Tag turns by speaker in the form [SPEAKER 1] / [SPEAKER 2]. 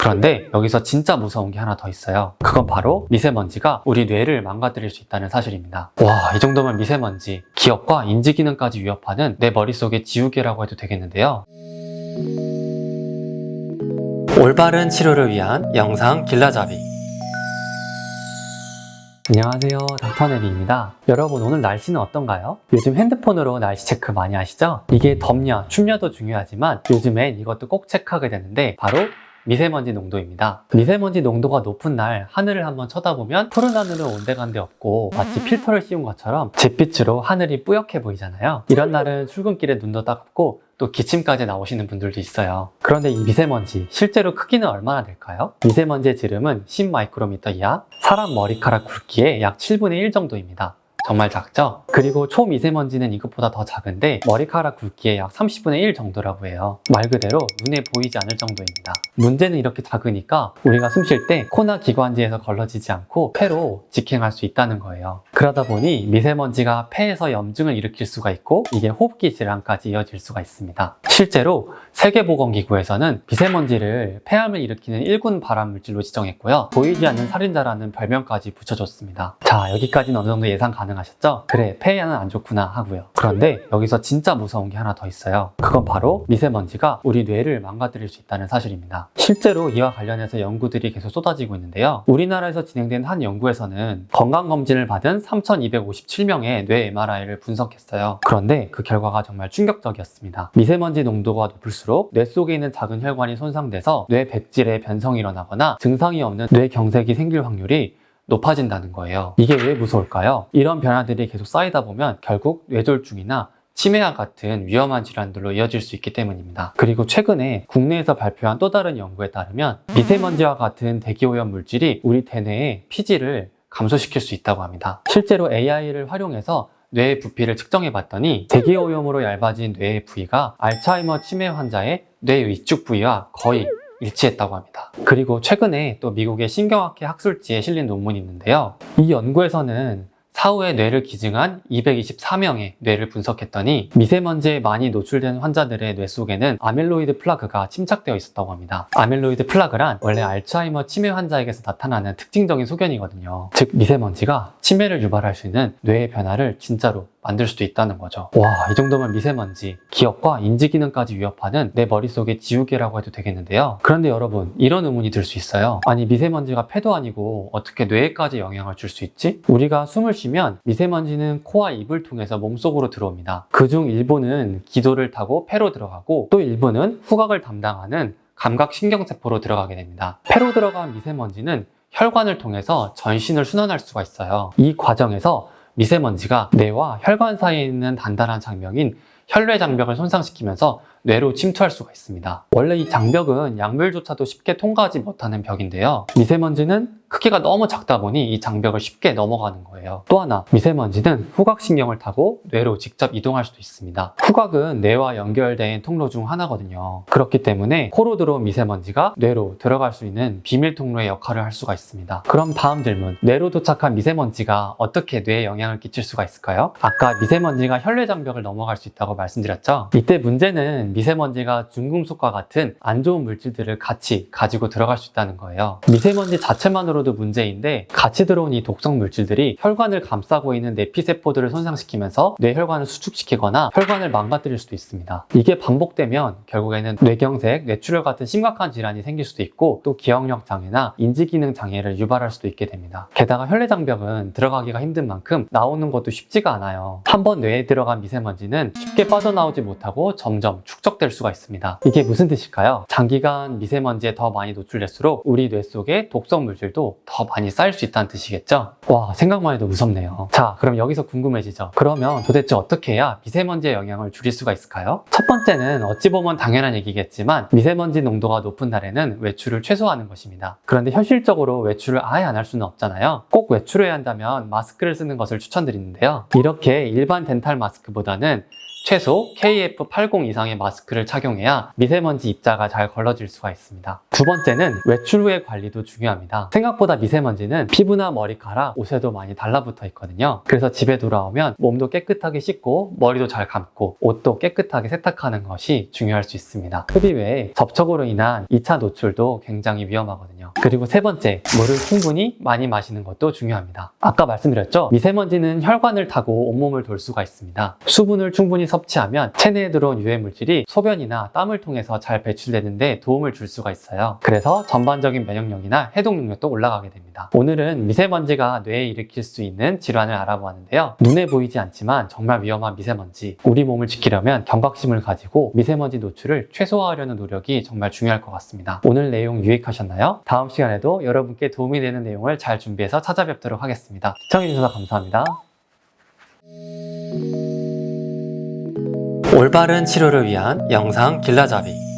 [SPEAKER 1] 그런데 여기서 진짜 무서운 게 하나 더 있어요. 그건 바로 미세먼지가 우리 뇌를 망가뜨릴 수 있다는 사실입니다. 와, 이 정도면 미세먼지, 기억과 인지 기능까지 위협하는 내 머릿속의 지우개라고 해도 되겠는데요. 올바른 치료를 위한 영상 길라잡이. 안녕하세요, 닥터네비입니다. 여러분, 오늘 날씨는 어떤가요? 요즘 핸드폰으로 날씨 체크 많이 하시죠? 이게 덥냐 춥냐도 중요하지만 요즘엔 이것도 꼭 체크하게 되는데 바로 미세먼지 농도입니다. 미세먼지 농도가 높은 날 하늘을 한번 쳐다보면 푸른 하늘은 온데간데 없고 마치 필터를 씌운 것처럼 잿빛으로 하늘이 뿌옇게 보이잖아요. 이런 날은 출근길에 눈도 따갑고 또 기침까지 나오시는 분들도 있어요. 그런데 이 미세먼지 실제로 크기는 얼마나 될까요? 미세먼지의 지름은 10마이크로미터 이하, 사람 머리카락 굵기의 약 7분의 1 정도입니다. 정말 작죠? 그리고 초미세먼지는 이것보다 더 작은데 머리카락 굵기의 약 30분의 1 정도라고 해요. 말 그대로 눈에 보이지 않을 정도입니다. 문제는 이렇게 작으니까 우리가 숨 쉴 때 코나 기관지에서 걸러지지 않고 폐로 직행할 수 있다는 거예요. 그러다 보니 미세먼지가 폐에서 염증을 일으킬 수가 있고 이게 호흡기 질환까지 이어질 수가 있습니다. 실제로 세계보건기구에서는 미세먼지를 폐암을 일으키는 1군 발암물질로 지정했고요. 보이지 않는 살인자라는 별명까지 붙여줬습니다. 자, 여기까지는 어느 정도 예상 가능하셨죠? 그래, 폐에는 안 좋구나 하고요. 그런데 여기서 진짜 무서운 게 하나 더 있어요. 그건 바로 미세먼지가 우리 뇌를 망가뜨릴 수 있다는 사실입니다. 실제로 이와 관련해서 연구들이 계속 쏟아지고 있는데요. 우리나라에서 진행된 한 연구에서는 건강검진을 받은 3,257명의 뇌 MRI를 분석했어요. 그런데 그 결과가 정말 충격적이었습니다. 미세먼지 농도가 높을수록 뇌 속에 있는 작은 혈관이 손상돼서 뇌 백질에 변성이 일어나거나 증상이 없는 뇌경색이 생길 확률이 높아진다는 거예요. 이게 왜 무서울까요? 이런 변화들이 계속 쌓이다 보면 결국 뇌졸중이나 치매와 같은 위험한 질환들로 이어질 수 있기 때문입니다. 그리고 최근에 국내에서 발표한 또 다른 연구에 따르면 미세먼지와 같은 대기오염 물질이 우리 대뇌의 피지를 감소시킬 수 있다고 합니다. 실제로 AI를 활용해서 뇌의 부피를 측정해 봤더니 대기오염으로 얇아진 뇌의 부위가 알츠하이머 치매 환자의 뇌 위쪽 부위와 거의 일치했다고 합니다. 그리고 최근에 또 미국의 신경학회 학술지에 실린 논문이 있는데요. 이 연구에서는 사후에 뇌를 기증한 224명의 뇌를 분석했더니 미세먼지에 많이 노출된 환자들의 뇌 속에는 아밀로이드 플라그가 침착되어 있었다고 합니다. 아밀로이드 플라그란 원래 알츠하이머 치매 환자에게서 나타나는 특징적인 소견이거든요. 즉 미세먼지가 치매를 유발할 수 있는 뇌의 변화를 진짜로 만들 수도 있다는 거죠. 와, 이 정도면 미세먼지, 기억과 인지 기능까지 위협하는 내 머릿속의 지우개라고 해도 되겠는데요. 그런데 여러분, 이런 의문이 들 수 있어요. 아니, 미세먼지가 폐도 아니고 어떻게 뇌에까지 영향을 줄 수 있지? 우리가 숨을 쉬면 미세먼지는 코와 입을 통해서 몸속으로 들어옵니다. 그중 일부는 기도를 타고 폐로 들어가고 또 일부는 후각을 담당하는 감각신경세포로 들어가게 됩니다. 폐로 들어간 미세먼지는 혈관을 통해서 전신을 순환할 수가 있어요. 이 과정에서 미세먼지가 뇌와 혈관 사이에 있는 단단한 장벽인 혈뇌장벽을 손상시키면서 뇌로 침투할 수가 있습니다. 원래 이 장벽은 약물조차도 쉽게 통과하지 못하는 벽인데요. 미세먼지는 크기가 너무 작다 보니 이 장벽을 쉽게 넘어가는 거예요. 또 하나, 미세먼지는 후각신경을 타고 뇌로 직접 이동할 수도 있습니다. 후각은 뇌와 연결된 통로 중 하나거든요. 그렇기 때문에 코로 들어온 미세먼지가 뇌로 들어갈 수 있는 비밀 통로의 역할을 할 수가 있습니다. 그럼 다음 질문, 뇌로 도착한 미세먼지가 어떻게 뇌에 영향을 끼칠 수가 있을까요? 아까 미세먼지가 혈뇌장벽을 넘어갈 수 있다고 말씀드렸죠? 이때 문제는 미세먼지가 중금속과 같은 안 좋은 물질들을 같이 가지고 들어갈 수 있다는 거예요. 미세먼지 자체만으로도 문제인데 같이 들어온 이 독성 물질들이 혈관을 감싸고 있는 내피세포들을 손상시키면서 뇌혈관을 수축시키거나 혈관을 망가뜨릴 수도 있습니다. 이게 반복되면 결국에는 뇌경색, 뇌출혈 같은 심각한 질환이 생길 수도 있고 또 기억력 장애나 인지기능 장애를 유발할 수도 있게 됩니다. 게다가 혈내장벽은 들어가기가 힘든 만큼 나오는 것도 쉽지가 않아요. 한번 뇌에 들어간 미세먼지는 쉽게 빠져나오지 못하고 점점 축적될 수가 있습니다. 이게 무슨 뜻일까요? 장기간 미세먼지에 더 많이 노출될수록 우리 뇌 속에 독성 물질도 더 많이 쌓일 수 있다는 뜻이겠죠? 와, 생각만 해도 무섭네요. 자, 그럼 여기서 궁금해지죠? 그러면 도대체 어떻게 해야 미세먼지의 영향을 줄일 수가 있을까요? 첫 번째는 어찌 보면 당연한 얘기겠지만 미세먼지 농도가 높은 날에는 외출을 최소화하는 것입니다. 그런데 현실적으로 외출을 아예 안 할 수는 없잖아요. 꼭 외출해야 한다면 마스크를 쓰는 것을 추천드리는데요. 이렇게 일반 덴탈 마스크보다는 최소 KF80 이상의 마스크를 착용해야 미세먼지 입자가 잘 걸러질 수가 있습니다. 두 번째는 외출 후의 관리도 중요합니다. 생각보다 미세먼지는 피부나 머리카락, 옷에도 많이 달라붙어 있거든요. 그래서 집에 돌아오면 몸도 깨끗하게 씻고 머리도 잘 감고 옷도 깨끗하게 세탁하는 것이 중요할 수 있습니다. 흡입 외에 접촉으로 인한 2차 노출도 굉장히 위험하거든요. 그리고 세 번째, 물을 충분히 많이 마시는 것도 중요합니다. 아까 말씀드렸죠? 미세먼지는 혈관을 타고 온몸을 돌 수가 있습니다. 수분을 충분히 섭취하면 체내에 들어온 유해 물질이 소변이나 땀을 통해서 잘 배출되는 데 도움을 줄 수가 있어요. 그래서 전반적인 면역력이나 해독 능력도 올라가게 됩니다. 오늘은 미세먼지가 뇌에 일으킬 수 있는 질환을 알아보았는데요. 눈에 보이지 않지만 정말 위험한 미세먼지, 우리 몸을 지키려면 경각심을 가지고 미세먼지 노출을 최소화하려는 노력이 정말 중요할 것 같습니다. 오늘 내용 유익하셨나요? 다음 시간에도 여러분께 도움이 되는 내용을 잘 준비해서 찾아뵙도록 하겠습니다. 시청해주셔서 감사합니다. 올바른 치료를 위한 영상 길라잡이.